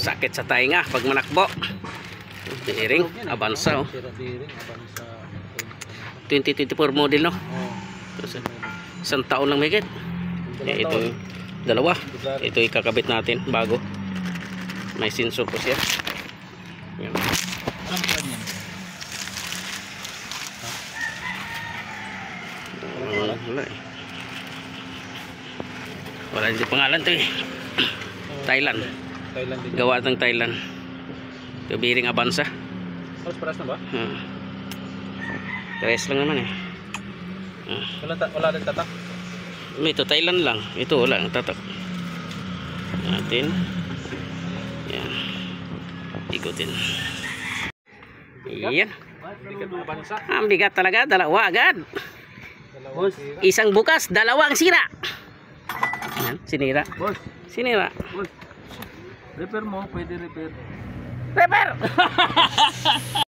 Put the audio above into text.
sakit sa tainga pag manakbo. Bearing Avanza, oh. 2024 model, no? Isang taon lang mahigit. Ito dalawa. Ito ikakabit natin bago. May sensor po siya. Yan. Wala eh. Wala din pangalan to eh. Thailand. Gawa ng Thailand. Ito bearing Avanza. Paras na ba? Tres lang naman eh. Wala rin tatak. Ito Thailand lang. Ito wala ang tatak. Natin. Yan. Ikutin. Yan. Ang bigat talaga. Dalawa agad. Isang bukas, dalawang sira. Yan. Sinira. Sinira. Repair mo, pwede repair. Repair!